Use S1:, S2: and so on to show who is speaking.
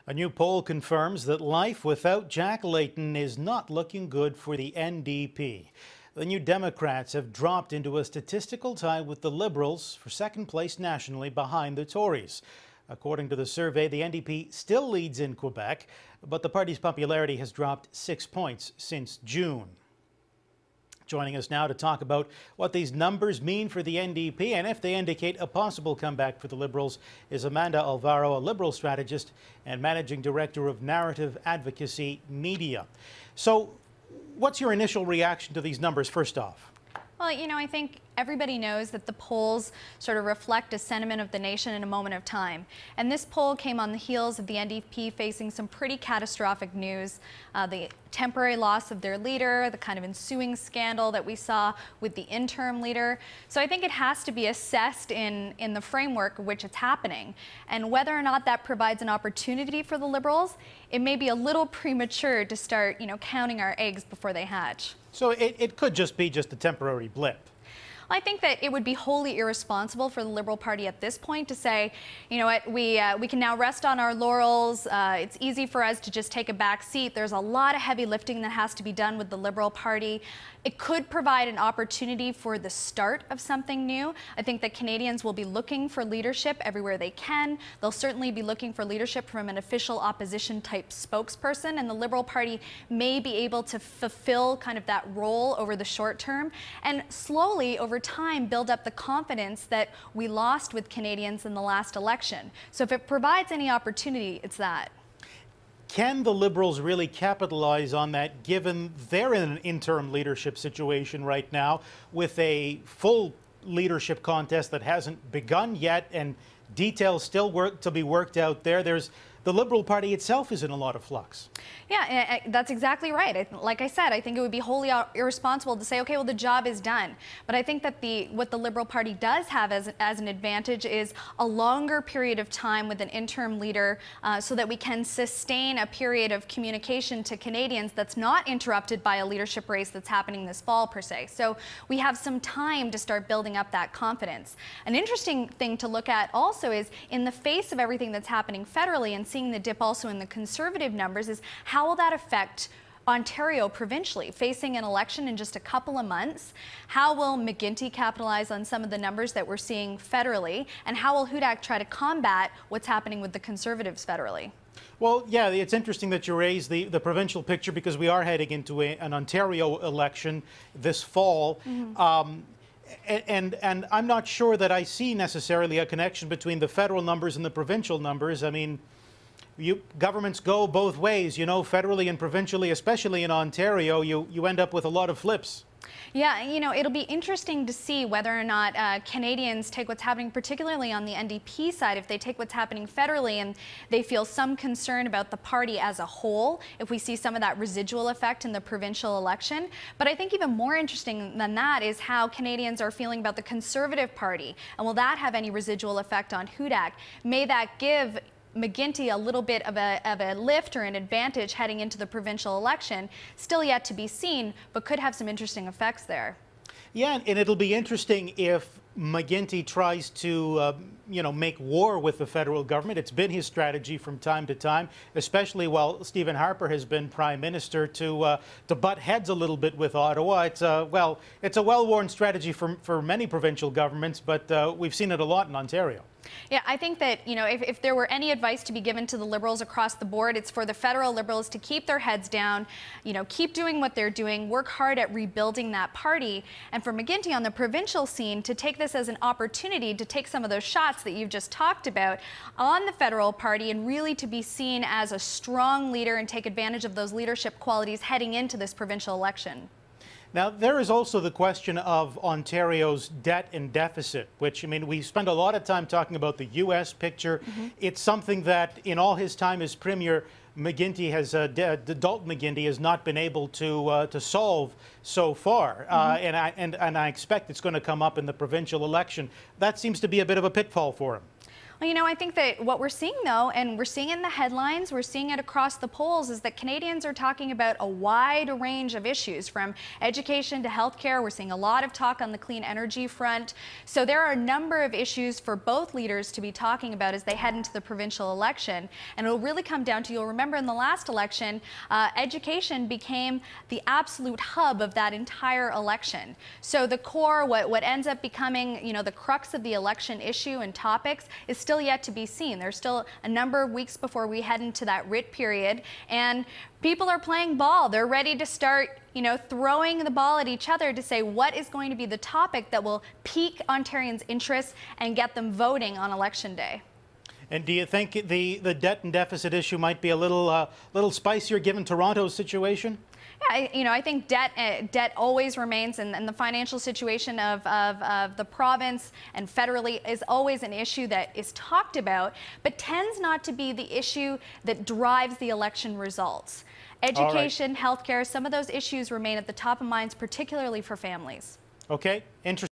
S1: A new poll confirms that life without Jack Layton is not looking good for the NDP. The New Democrats have dropped into a statistical tie with the Liberals for second place nationally behind the Tories. According to the survey, the NDP still leads in Quebec, but the party's popularity has dropped 6 points since June. Joining us now to talk about what these numbers mean for the NDP and if they indicate a possible comeback for the Liberals is Amanda Alvaro, a Liberal strategist and Managing Director of Narrative Advocacy Media. So what's your initial reaction to these numbers, first off?
S2: Well, I think everybody knows that the polls sort of reflect a sentiment of the nation in a moment of time. And this poll came on the heels of the NDP facing some pretty catastrophic news. The temporary loss of their leader, the kind of ensuing scandal that we saw with the interim leader. So I think it has to be assessed in the framework in which it's happening. And whether or not that provides an opportunity for the Liberals, it may be a little premature to start, counting our eggs before they hatch.
S1: So it could just be a temporary blip.
S2: I think that it would be wholly irresponsible for the Liberal Party at this point to say, you know what, we can now rest on our laurels. It's easy for us to just take a back seat. There's a lot of heavy lifting that has to be done with the Liberal Party. It could provide an opportunity for the start of something new. I think that Canadians will be looking for leadership everywhere they can. They'll certainly be looking for leadership from an official opposition type spokesperson, and the Liberal Party may be able to fulfill kind of that role over the short term and slowly over time build up the confidence that we lost with Canadians in the last election. So if it provides any opportunity, it's that.
S1: Can the Liberals really capitalize on that, given they're in an interim leadership situation right now with a full leadership contest that hasn't begun yet and details still to be worked out there? The Liberal Party itself is in a lot of flux.
S2: Yeah, that's exactly right. Like I said, I think it would be wholly irresponsible to say, okay, well, the job is done. But I think that what the Liberal Party does have as an advantage is a longer period of time with an interim leader so that we can sustain a period of communication to Canadians that's not interrupted by a leadership race that's happening this fall, per se. So we have some time to start building up that confidence. An interesting thing to look at also is, in the face of everything that's happening federally and seeing the dip also in the Conservative numbers, is how will that affect Ontario provincially, facing an election in just a couple of months? How will McGuinty capitalize on some of the numbers that we're seeing federally? And how will HUDAC try to combat what's happening with the Conservatives federally?
S1: Well, yeah, it's interesting that you raise the provincial picture, because we are heading into an Ontario election this fall. Mm-hmm. And I'm not sure that I see necessarily a connection between the federal numbers and the provincial numbers. I mean, governments go both ways, federally and provincially, especially in Ontario. You end up with a lot of flips.
S2: Yeah, it'll be interesting to see whether or not Canadians take what's happening, particularly on the NDP side, if they take what's happening federally and they feel some concern about the party as a whole, if we see some of that residual effect in the provincial election. But I think even more interesting than that is how Canadians are feeling about the Conservative Party. And will that have any residual effect on HUDAC? May that give McGuinty a little bit of a lift or an advantage heading into the provincial election? Still yet to be seen, but could have some interesting effects there.
S1: Yeah, and it'll be interesting if McGuinty tries to, make war with the federal government. It's been his strategy from time to time, especially while Stephen Harper has been Prime Minister, to butt heads a little bit with Ottawa. It's a well-worn strategy for many provincial governments, but we've seen it a lot in Ontario.
S2: Yeah, I think that, if there were any advice to be given to the Liberals across the board, it's for the federal Liberals to keep their heads down, keep doing what they're doing, work hard at rebuilding that party, and for McGuinty on the provincial scene to take this as an opportunity to take some of those shots that you've just talked about on the federal party and really to be seen as a strong leader and take advantage of those leadership qualities heading into this provincial election.
S1: Now, there is also the question of Ontario's debt and deficit, which, we spend a lot of time talking about the U.S. picture. Mm-hmm. It's something that, in all his time as Premier, McGuinty Dalton McGuinty has not been able to solve so far. Mm-hmm. And I expect it's going to come up in the provincial election. That seems to be a bit of a pitfall for him.
S2: Well, you know, I think that what we're seeing, though, and we're seeing in the headlines, we're seeing it across the polls, is that Canadians are talking about a wide range of issues, from education to healthcare. We're seeing a lot of talk on the clean energy front. So there are a number of issues for both leaders to be talking about as they head into the provincial election. And it'll really come down to, you'll remember in the last election, education became the absolute hub of that entire election. So the core, what ends up becoming, you know, the crux of the election issue and topics is still yet to be seen. There's still a number of weeks before we head into that writ period, and people are playing ball. They're ready to start, you know, throwing the ball at each other to say what is going to be the topic that will pique Ontarians' interest and get them voting on election day.
S1: And do you think the debt and deficit issue might be a little spicier given Toronto's situation?
S2: Yeah, I think debt always remains, and the financial situation of the province and federally is always an issue that is talked about, but tends not to be the issue that drives the election results. Education, healthcare, some of those issues remain at the top of minds, particularly for families.
S1: Okay, interesting.